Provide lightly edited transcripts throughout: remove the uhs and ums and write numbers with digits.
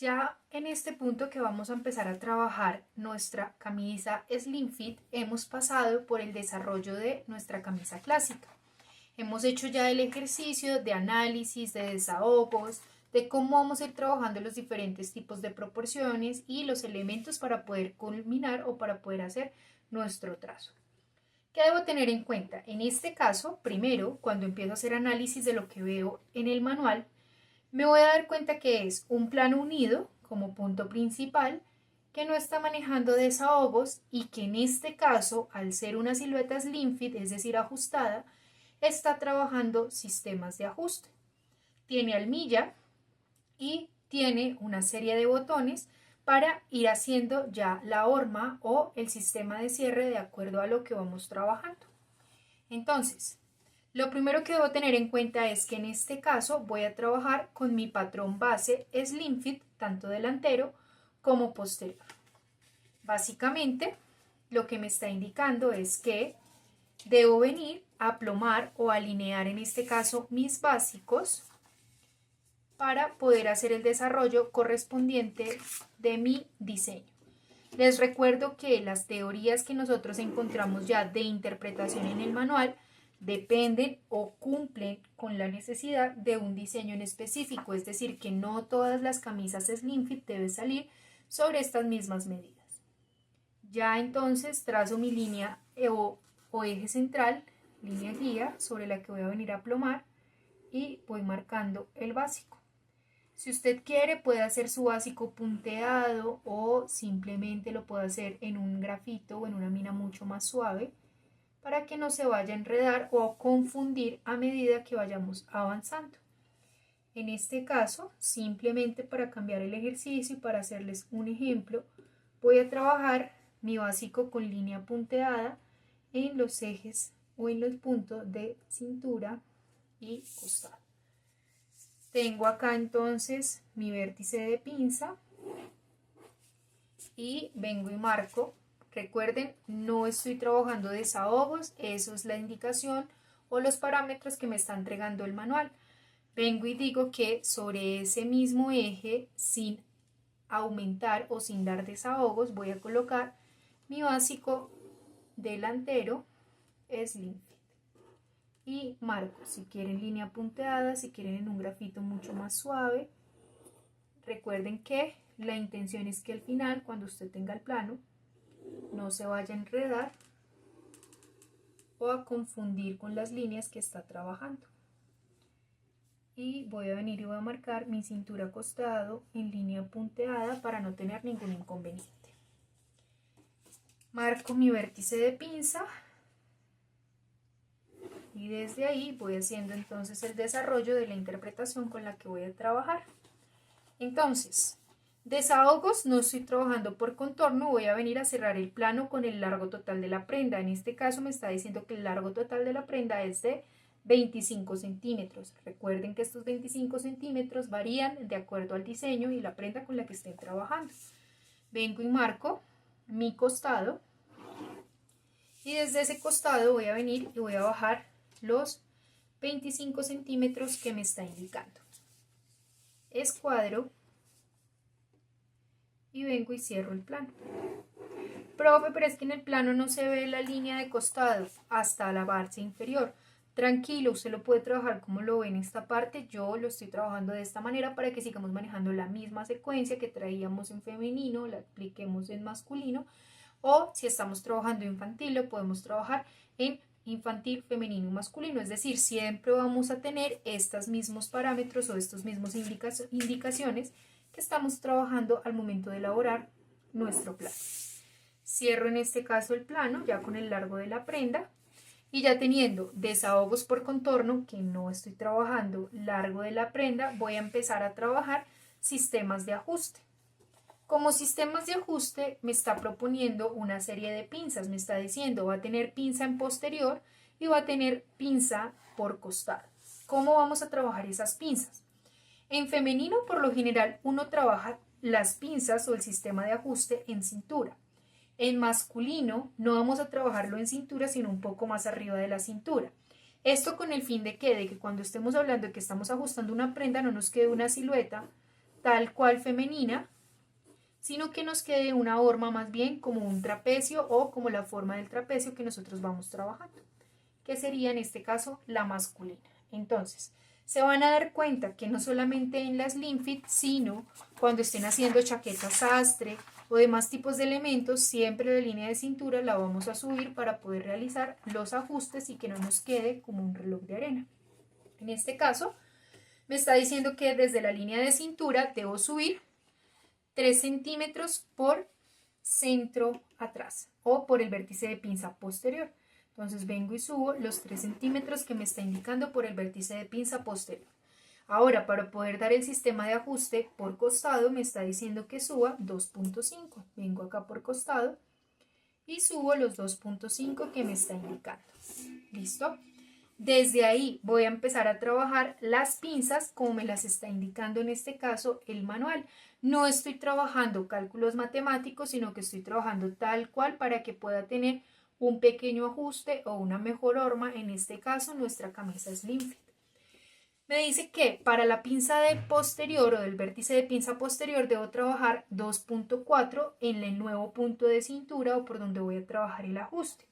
Ya en este punto que vamos a empezar a trabajar nuestra camisa Slim Fit, hemos pasado por el desarrollo de nuestra camisa clásica. Hemos hecho ya el ejercicio de análisis, de desahogos, de cómo vamos a ir trabajando los diferentes tipos de proporciones y los elementos para poder culminar o para poder hacer nuestro trazo. ¿Qué debo tener en cuenta? En este caso, primero, cuando empiezo a hacer análisis de lo que veo en el manual, me voy a dar cuenta que es un plano unido como punto principal que no está manejando desahogos y que en este caso, al ser una silueta slim fit, es decir, ajustada, está trabajando sistemas de ajuste. Tiene almilla y tiene una serie de botones para ir haciendo ya la horma o el sistema de cierre de acuerdo a lo que vamos trabajando. Entonces, lo primero que debo tener en cuenta es que en este caso voy a trabajar con mi patrón base Slim Fit, tanto delantero como posterior. Básicamente, lo que me está indicando es que debo venir a plomar o alinear en este caso mis básicos para poder hacer el desarrollo correspondiente de mi diseño. Les recuerdo que las teorías que nosotros encontramos ya de interpretación en el manual dependen o cumplen con la necesidad de un diseño en específico, es decir, que no todas las camisas slim fit deben salir sobre estas mismas medidas. Ya entonces trazo mi línea o eje central, línea guía, sobre la que voy a venir a plomar y voy marcando el básico. Si usted quiere, puede hacer su básico punteado o simplemente lo puede hacer en un grafito o en una mina mucho más suave para que no se vaya a enredar o confundir a medida que vayamos avanzando. En este caso, simplemente para cambiar el ejercicio y para hacerles un ejemplo, voy a trabajar mi básico con línea punteada en los ejes o en los puntos de cintura y costado. Tengo acá entonces mi vértice de pinza y vengo y marco. Recuerden, no estoy trabajando desahogos, eso es la indicación o los parámetros que me está entregando el manual. Vengo y digo que sobre ese mismo eje, sin aumentar o sin dar desahogos, voy a colocar mi básico delantero Slim Fit. Y marco, si quieren línea punteada, si quieren en un grafito mucho más suave. Recuerden que la intención es que al final, cuando usted tenga el plano, no se vaya a enredar o a confundir con las líneas que está trabajando. Y voy a venir y voy a marcar mi cintura costado en línea punteada para no tener ningún inconveniente. Marco mi vértice de pinza y desde ahí voy haciendo entonces el desarrollo de la interpretación con la que voy a trabajar. Entonces, desahogos, no estoy trabajando por contorno, voy a venir a cerrar el plano con el largo total de la prenda. En este caso me está diciendo que el largo total de la prenda es de 25 centímetros. Recuerden que estos 25 centímetros varían de acuerdo al diseño y la prenda con la que estén trabajando. Vengo y marco mi costado y desde ese costado voy a venir y voy a bajar los 25 centímetros que me está indicando. Escuadro y vengo y cierro el plano. Profe, pero es que en el plano no se ve la línea de costado hasta la base inferior. Tranquilo, usted lo puede trabajar como lo ve en esta parte. Yo lo estoy trabajando de esta manera para que sigamos manejando la misma secuencia que traíamos en femenino, la apliquemos en masculino. O si estamos trabajando infantil, lo podemos trabajar en infantil, femenino y masculino. Es decir, siempre vamos a tener estos mismos parámetros o estos mismos indicaciones que estamos trabajando al momento de elaborar nuestro plano. Cierro en este caso el plano ya con el largo de la prenda y ya teniendo desahogos por contorno, que no estoy trabajando largo de la prenda, voy a empezar a trabajar sistemas de ajuste. Como sistemas de ajuste me está proponiendo una serie de pinzas, me está diciendo va a tener pinza en posterior y va a tener pinza por costado. ¿Cómo vamos a trabajar esas pinzas? En femenino, por lo general, uno trabaja las pinzas o el sistema de ajuste en cintura. En masculino, no vamos a trabajarlo en cintura, sino un poco más arriba de la cintura. Esto con el fin de que cuando estemos hablando de que estamos ajustando una prenda, no nos quede una silueta tal cual femenina, sino que nos quede una horma más bien como un trapecio o como la forma del trapecio que nosotros vamos trabajando, que sería en este caso la masculina. Entonces, se van a dar cuenta que no solamente en la slim fit, sino cuando estén haciendo chaquetas sastre o demás tipos de elementos, siempre la línea de cintura la vamos a subir para poder realizar los ajustes y que no nos quede como un reloj de arena. En este caso, me está diciendo que desde la línea de cintura debo subir 3 centímetros por centro atrás o por el vértice de pinza posterior. Entonces vengo y subo los 3 centímetros que me está indicando por el vértice de pinza posterior. Ahora, para poder dar el sistema de ajuste por costado, me está diciendo que suba 2.5. Vengo acá por costado y subo los 2.5 que me está indicando. ¿Listo? Desde ahí voy a empezar a trabajar las pinzas como me las está indicando en este caso el manual. No estoy trabajando cálculos matemáticos, sino que estoy trabajando tal cual para que pueda tener un pequeño ajuste o una mejor horma, en este caso nuestra camisa slim fit. Me dice que para la pinza de posterior o del vértice de pinza posterior debo trabajar 2.4 en el nuevo punto de cintura o por donde voy a trabajar el ajuste.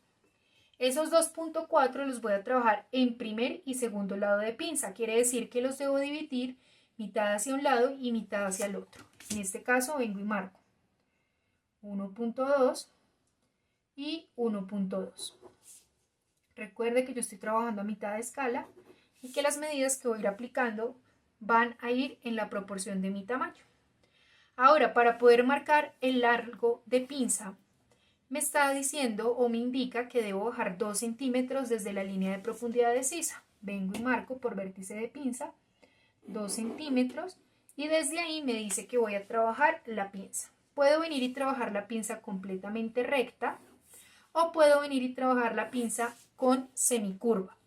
Esos 2.4 los voy a trabajar en primer y segundo lado de pinza. Quiere decir que los debo dividir mitad hacia un lado y mitad hacia el otro. En este caso vengo y marco 1.2 y 1.2. Recuerde que yo estoy trabajando a mitad de escala y que las medidas que voy a ir aplicando van a ir en la proporción de mi tamaño. Ahora, para poder marcar el largo de pinza, me está diciendo o me indica que debo bajar 2 centímetros desde la línea de profundidad de sisa. Vengo y marco por vértice de pinza 2 centímetros y desde ahí me dice que voy a trabajar la pinza. Puedo venir y trabajar la pinza completamente recta o puedo venir y trabajar la pinza con semicurva.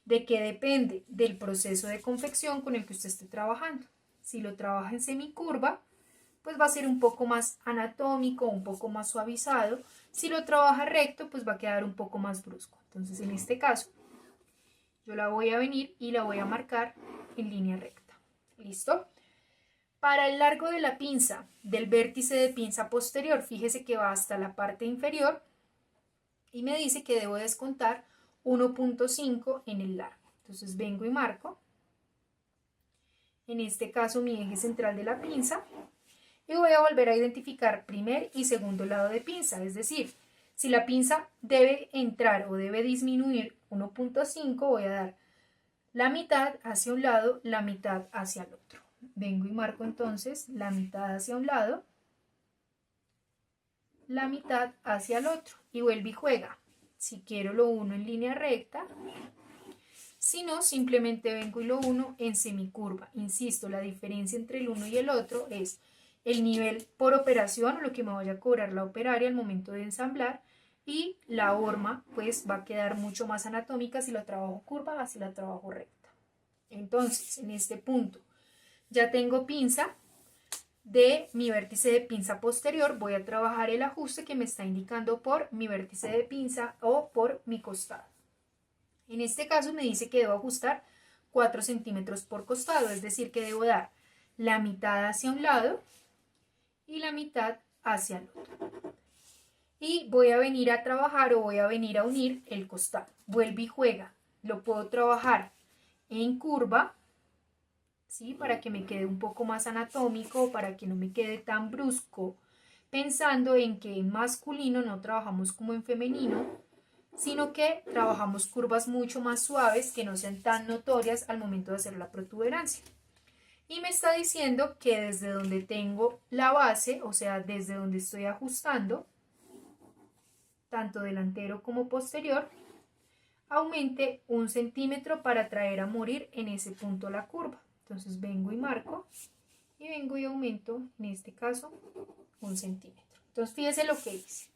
¿De qué depende? Del proceso de confección con el que usted esté trabajando. Si lo trabaja en semicurva, pues va a ser un poco más anatómico, un poco más suavizado. Si lo trabaja recto, pues va a quedar un poco más brusco. Entonces, en este caso, yo la voy a venir y la voy a marcar en línea recta. ¿Listo? Para el largo de la pinza, del vértice de pinza posterior, fíjese que va hasta la parte inferior y me dice que debo descontar 1.5 en el largo. Entonces vengo y marco, en este caso mi eje central de la pinza, y voy a volver a identificar primer y segundo lado de pinza, es decir, si la pinza debe entrar o debe disminuir 1.5, voy a dar la mitad hacia un lado, la mitad hacia el otro. Vengo y marco entonces la mitad hacia un lado, la mitad hacia el otro y vuelve y juega. Si quiero lo uno en línea recta, si no, simplemente vengo y lo uno en semicurva. Insisto, la diferencia entre el uno y el otro es el nivel por operación o lo que me vaya a cobrar la operaria al momento de ensamblar, y la horma pues va a quedar mucho más anatómica si la trabajo curva a si la trabajo recta. Entonces, en este punto ya tengo pinza. De mi vértice de pinza posterior voy a trabajar el ajuste que me está indicando por mi vértice de pinza o por mi costado. En este caso me dice que debo ajustar 4 centímetros por costado, es decir, que debo dar la mitad hacia un lado y la mitad hacia el otro. Y voy a venir a trabajar o voy a venir a unir el costado. Vuelve y juega. Lo puedo trabajar en curva, ¿sí? Para que me quede un poco más anatómico, para que no me quede tan brusco, pensando en que en masculino no trabajamos como en femenino, sino que trabajamos curvas mucho más suaves que no sean tan notorias al momento de hacer la protuberancia. Y me está diciendo que desde donde tengo la base, o sea, desde donde estoy ajustando, tanto delantero como posterior, aumente 1 centímetro para traer a morir en ese punto la curva. Entonces vengo y marco y vengo y aumento, en este caso, 1 centímetro. Entonces fíjese lo que hice.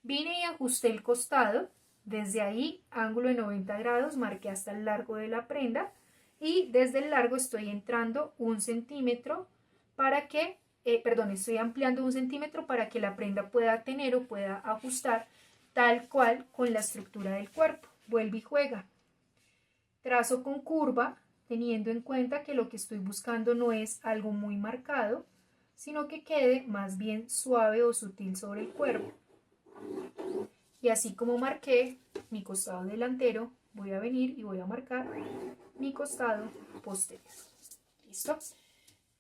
Vine y ajusté el costado, desde ahí ángulo de 90 grados, marqué hasta el largo de la prenda y desde el largo estoy entrando 1 centímetro para que, estoy ampliando 1 centímetro para que la prenda pueda tener o pueda ajustar tal cual con la estructura del cuerpo. Vuelve y juega. Trazo con curva teniendo en cuenta que lo que estoy buscando no es algo muy marcado, sino que quede más bien suave o sutil sobre el cuerpo. Y así como marqué mi costado delantero, voy a venir y voy a marcar mi costado posterior. ¿Listo?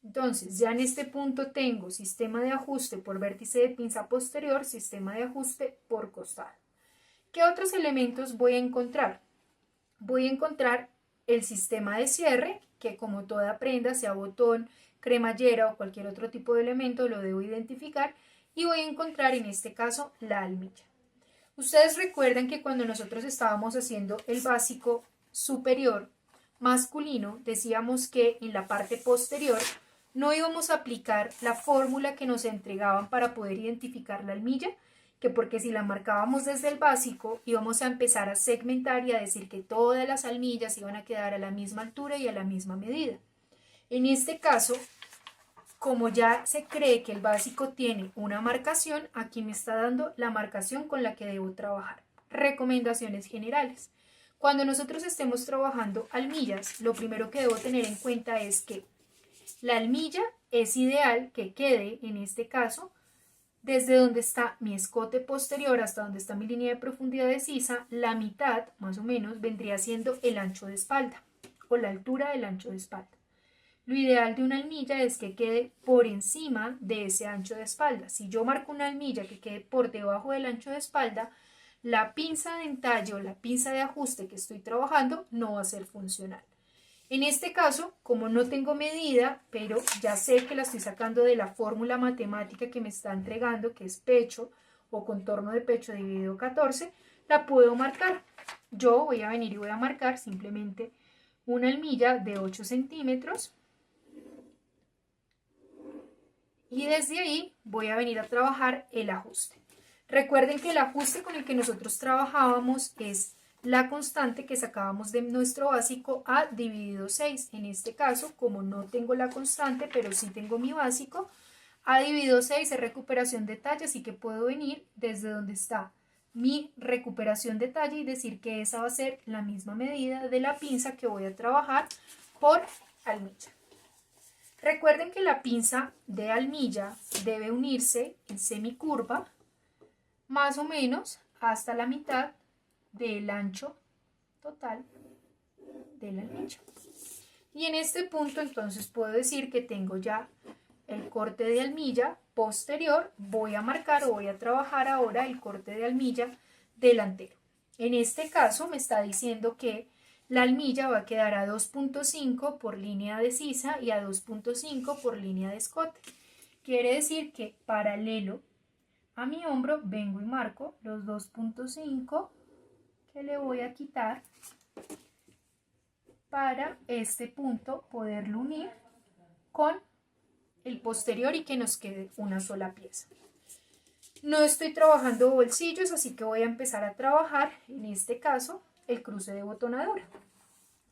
Entonces, ya en este punto tengo sistema de ajuste por vértice de pinza posterior, sistema de ajuste por costado. ¿Qué otros elementos voy a encontrar? Voy a encontrar el sistema de cierre, que como toda prenda, sea botón, cremallera o cualquier otro tipo de elemento, lo debo identificar, y voy a encontrar en este caso la almilla. Ustedes recuerdan que cuando nosotros estábamos haciendo el básico superior masculino, decíamos que en la parte posterior no íbamos a aplicar la fórmula que nos entregaban para poder identificar la almilla, que porque si la marcábamos desde el básico íbamos a empezar a segmentar y a decir que todas las almillas iban a quedar a la misma altura y a la misma medida. En este caso, como ya se cree que el básico tiene una marcación, aquí me está dando la marcación con la que debo trabajar. Recomendaciones generales. Cuando nosotros estemos trabajando almillas, lo primero que debo tener en cuenta es que la almilla es ideal que quede, en este caso, desde donde está mi escote posterior hasta donde está mi línea de profundidad de sisa, la mitad, más o menos, vendría siendo el ancho de espalda o la altura del ancho de espalda. Lo ideal de una almilla es que quede por encima de ese ancho de espalda. Si yo marco una almilla que quede por debajo del ancho de espalda, la pinza de entalle o la pinza de ajuste que estoy trabajando no va a ser funcional. En este caso, como no tengo medida, pero ya sé que la estoy sacando de la fórmula matemática que me está entregando, que es pecho o contorno de pecho dividido 14, la puedo marcar. Yo voy a venir y voy a marcar simplemente una almilla de 8 centímetros. Y desde ahí voy a venir a trabajar el ajuste. Recuerden que el ajuste con el que nosotros trabajábamos es la constante que sacábamos de nuestro básico a dividido 6. En este caso, como no tengo la constante, pero sí tengo mi básico, a dividido 6 es recuperación de talla, así que puedo venir desde donde está mi recuperación de talla y decir que esa va a ser la misma medida de la pinza que voy a trabajar por almilla. Recuerden que la pinza de almilla debe unirse en semicurva más o menos hasta la mitad del ancho total de la almilla. Y en este punto entonces puedo decir que tengo ya el corte de almilla posterior. Voy a marcar o voy a trabajar ahora el corte de almilla delantero. En este caso me está diciendo que la almilla va a quedar a 2.5 por línea de sisa y a 2.5 por línea de escote. Quiere decir que paralelo a mi hombro vengo y marco los 2.5 que le voy a quitar para este punto poderlo unir con el posterior y que nos quede una sola pieza. No estoy trabajando bolsillos, así que voy a empezar a trabajar, en este caso, el cruce de botonadura.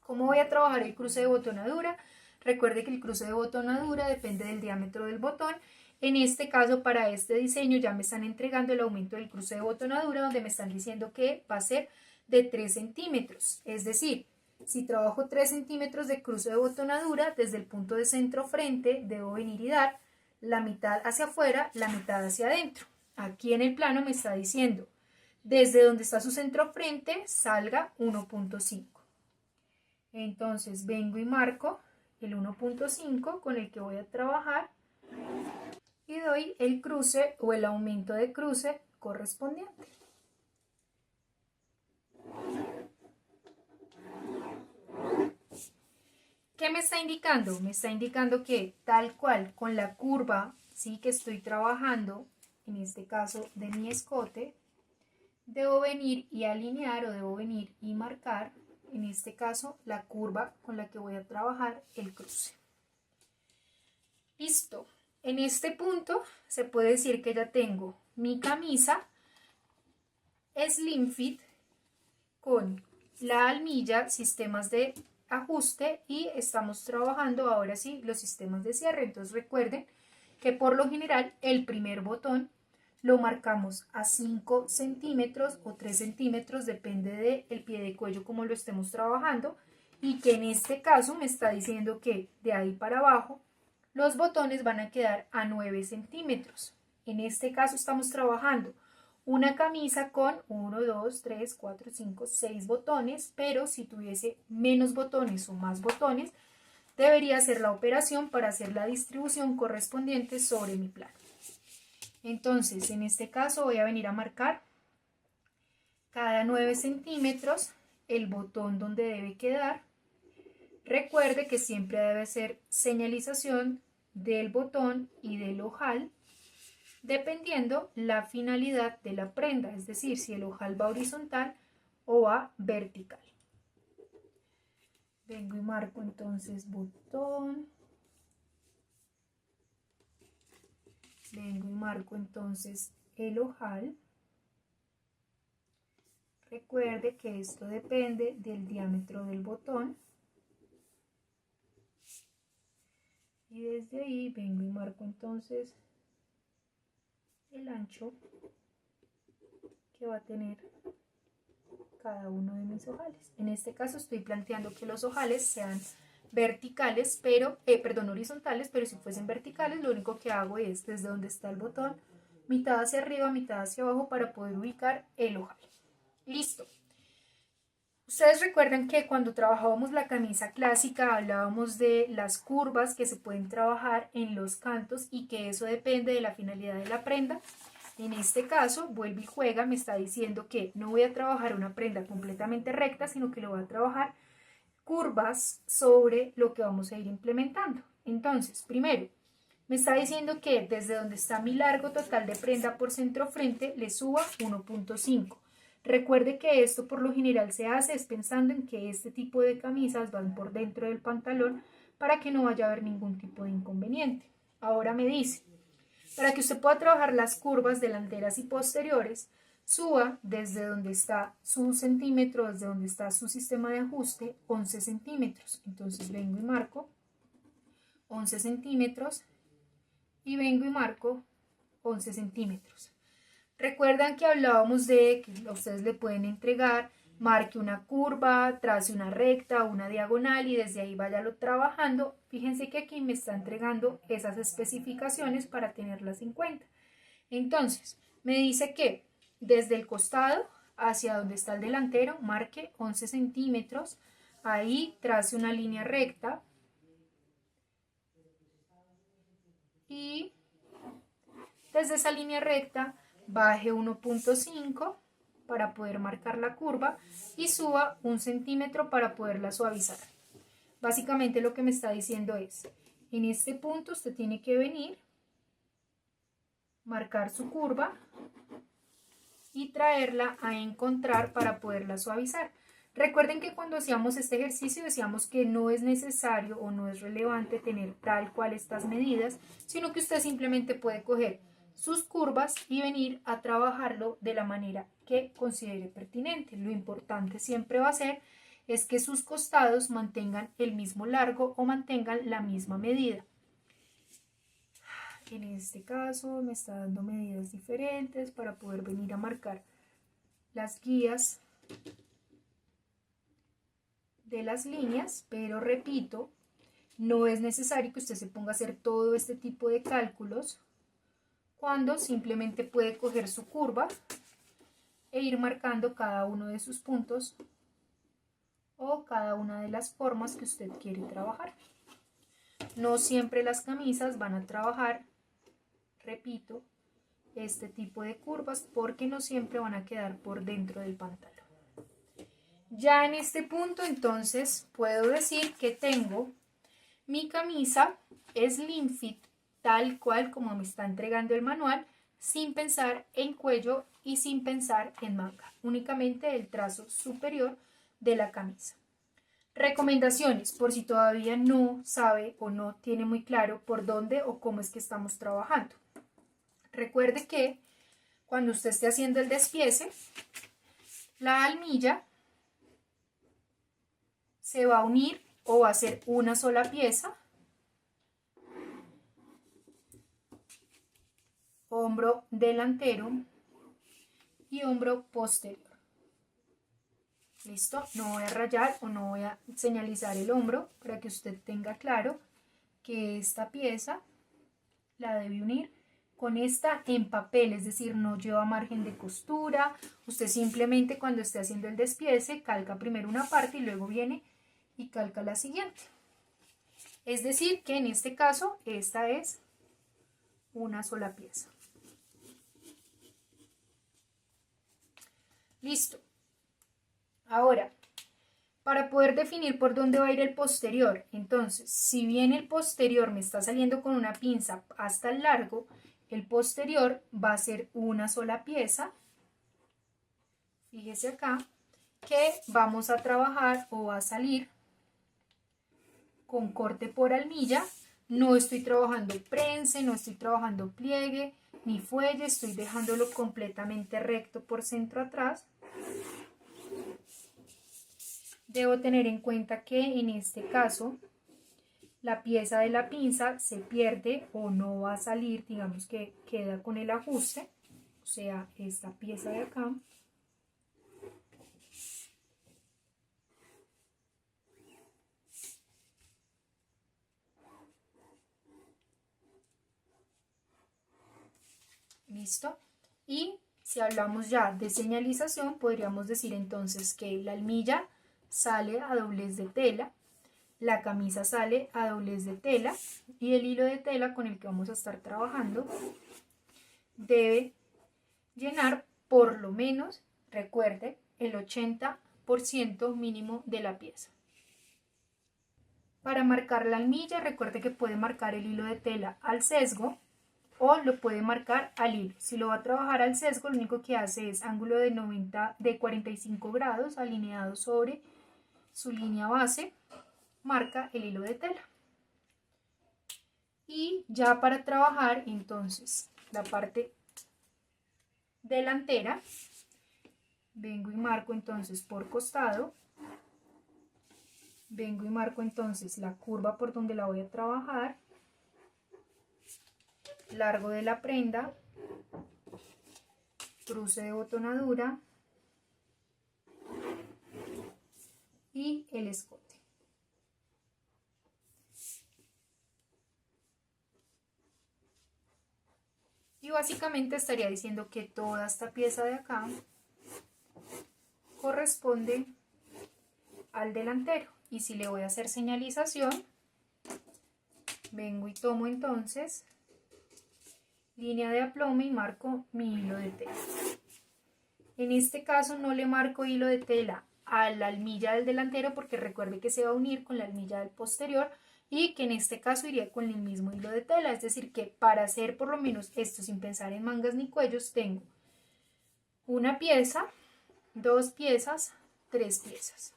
¿Cómo voy a trabajar el cruce de botonadura? Recuerde que el cruce de botonadura depende del diámetro del botón. En este caso, para este diseño, ya me están entregando el aumento del cruce de botonadura, donde me están diciendo que va a ser de 3 centímetros. Es decir, si trabajo 3 centímetros de cruce de botonadura, desde el punto de centro frente, debo venir y dar la mitad hacia afuera, la mitad hacia adentro. Aquí en el plano me está diciendo, desde donde está su centro frente, salga 1.5. Entonces vengo y marco el 1.5 con el que voy a trabajar y doy el cruce o el aumento de cruce correspondiente. ¿Qué me está indicando? Me está indicando que tal cual con la curva, ¿sí?, que estoy trabajando, en este caso de mi escote, debo venir y alinear o debo venir y marcar, en este caso, la curva con la que voy a trabajar el cruce. Listo. En este punto se puede decir que ya tengo mi camisa slim fit con la almilla, sistemas de ajuste y estamos trabajando ahora sí los sistemas de cierre. Entonces recuerden que por lo general el primer botón lo marcamos a 5 centímetros o 3 centímetros, depende del pie de cuello como lo estemos trabajando. y que en este caso me está diciendo que de ahí para abajo los botones van a quedar a 9 centímetros. En este caso estamos trabajando una camisa con 1, 2, 3, 4, 5, 6 botones, pero si tuviese menos botones o más botones, debería hacer la operación para hacer la distribución correspondiente sobre mi plano. Entonces, en este caso voy a venir a marcar cada 9 centímetros el botón donde debe quedar. Recuerde que siempre debe ser señalización del botón y del ojal, dependiendo la finalidad de la prenda, es decir, si el ojal va horizontal o va vertical. Vengo y marco entonces botón. Vengo y marco entonces el ojal. Recuerde que esto depende del diámetro del botón. Y desde ahí vengo y marco entonces el ancho que va a tener cada uno de mis ojales. En este caso estoy planteando que los ojales sean verticales, horizontales, pero si fuesen verticales, lo único que hago es desde donde está el botón, mitad hacia arriba, mitad hacia abajo para poder ubicar el ojal. Listo. Ustedes recuerdan que cuando trabajábamos la camisa clásica hablábamos de las curvas que se pueden trabajar en los cantos y que eso depende de la finalidad de la prenda. En este caso, vuelve y juega, me está diciendo que no voy a trabajar una prenda completamente recta, sino que lo voy a trabajar curvas sobre lo que vamos a ir implementando. Entonces, primero, me está diciendo que desde donde está mi largo total de prenda por centro frente le suba 1.5. Recuerde que esto por lo general se hace es pensando en que este tipo de camisas van por dentro del pantalón para que no vaya a haber ningún tipo de inconveniente. Ahora me dice, para que usted pueda trabajar las curvas delanteras y posteriores, suba desde donde está su centímetro, desde donde está su sistema de ajuste, 11 centímetros. Entonces vengo y marco 11 centímetros y vengo y marco 11 centímetros. Recuerdan que hablábamos de que ustedes le pueden entregar, marque una curva, trace una recta, una diagonal y desde ahí váyalo trabajando. Fíjense que aquí me está entregando esas especificaciones para tenerlas en cuenta. Entonces, me dice que desde el costado hacia donde está el delantero, marque 11 centímetros, ahí trace una línea recta y desde esa línea recta baje 1.5 para poder marcar la curva y suba 1 centímetro para poderla suavizar. Básicamente lo que me está diciendo es, en este punto usted tiene que venir, marcar su curva y traerla a encontrar para poderla suavizar. Recuerden que cuando hacíamos este ejercicio decíamos que no es necesario o no es relevante tener tal cual estas medidas, sino que usted simplemente puede coger sus curvas y venir a trabajarlo de la manera que considere pertinente. Lo importante siempre va a ser es que sus costados mantengan el mismo largo o mantengan la misma medida. En este caso me está dando medidas diferentes para poder venir a marcar las guías de las líneas, pero repito, no es necesario que usted se ponga a hacer todo este tipo de cálculos cuando simplemente puede coger su curva e ir marcando cada uno de sus puntos o cada una de las formas que usted quiere trabajar. No siempre las camisas van a trabajar, repito, este tipo de curvas porque no siempre van a quedar por dentro del pantalón. Ya en este punto entonces puedo decir que tengo mi camisa slim fit tal cual como me está entregando el manual, sin pensar en cuello y sin pensar en manga, únicamente el trazo superior de la camisa. Recomendaciones, por si todavía no sabe o no tiene muy claro por dónde o cómo es que estamos trabajando. Recuerde que cuando usted esté haciendo el despiece, la almilla se va a unir o va a ser una sola pieza, hombro delantero y hombro posterior. ¿Listo? No voy a rayar o no voy a señalizar el hombro para que usted tenga claro que esta pieza la debe unir con esta en papel, es decir, no lleva margen de costura. Usted simplemente cuando esté haciendo el despiece calca primero una parte y luego viene y calca la siguiente. Es decir, que en este caso esta es una sola pieza. Listo. Ahora, para poder definir por dónde va a ir el posterior, entonces, si bien el posterior me está saliendo con una pinza hasta el largo, el posterior va a ser una sola pieza. Fíjese acá que vamos a trabajar o va a salir con corte por almilla. No estoy trabajando prense, no estoy trabajando pliegue ni fuelle, estoy dejándolo completamente recto por centro atrás. Debo tener en cuenta que en este caso la pieza de la pinza se pierde o no va a salir, digamos que queda con el ajuste, o sea, esta pieza de acá. ¿Listo? Y si hablamos ya de señalización, podríamos decir entonces que la almilla sale a doblez de tela, la camisa sale a doblez de tela y el hilo de tela con el que vamos a estar trabajando debe llenar por lo menos, recuerde, el 80% mínimo de la pieza. Para marcar la almilla, recuerde que puede marcar el hilo de tela al sesgo o lo puede marcar al hilo. Si lo va a trabajar al sesgo, lo único que hace es ángulo de 45 grados alineado sobre su línea base, marca el hilo de tela. Y ya para trabajar entonces la parte delantera, vengo y marco entonces por costado, vengo y marco entonces la curva por donde la voy a trabajar, largo de la prenda, cruce de botonadura y el escote. Y básicamente estaría diciendo que toda esta pieza de acá corresponde al delantero. Y si le voy a hacer señalización, vengo y tomo entonces línea de aplome y marco mi hilo de tela. En este caso no le marco hilo de tela a la almilla del delantero porque recuerde que se va a unir con la almilla del posterior y que en este caso iría con el mismo hilo de tela, es decir que para hacer por lo menos esto sin pensar en mangas ni cuellos tengo una pieza, dos piezas, tres piezas.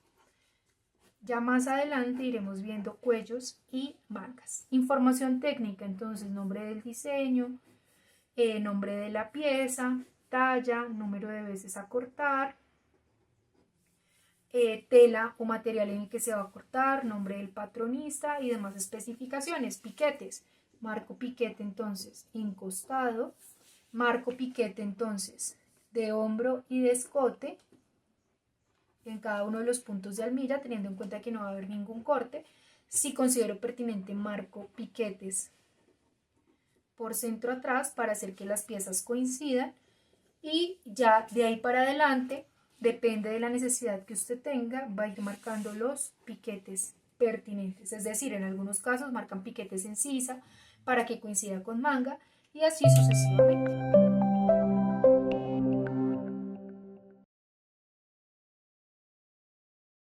Ya más adelante iremos viendo cuellos y mangas. Información técnica, entonces nombre del diseño, nombre de la pieza, talla, número de veces a cortar, tela o material en el que se va a cortar, nombre del patronista y demás especificaciones. Piquetes, marco piquete entonces en costado, marco piquete entonces de hombro y de escote en cada uno de los puntos de almilla, teniendo en cuenta que no va a haber ningún corte. Si considero pertinente, marco piquetes por centro atrás para hacer que las piezas coincidan y ya de ahí para adelante, depende de la necesidad que usted tenga, va a ir marcando los piquetes pertinentes, es decir, en algunos casos marcan piquetes en sisa para que coincida con manga y así sucesivamente.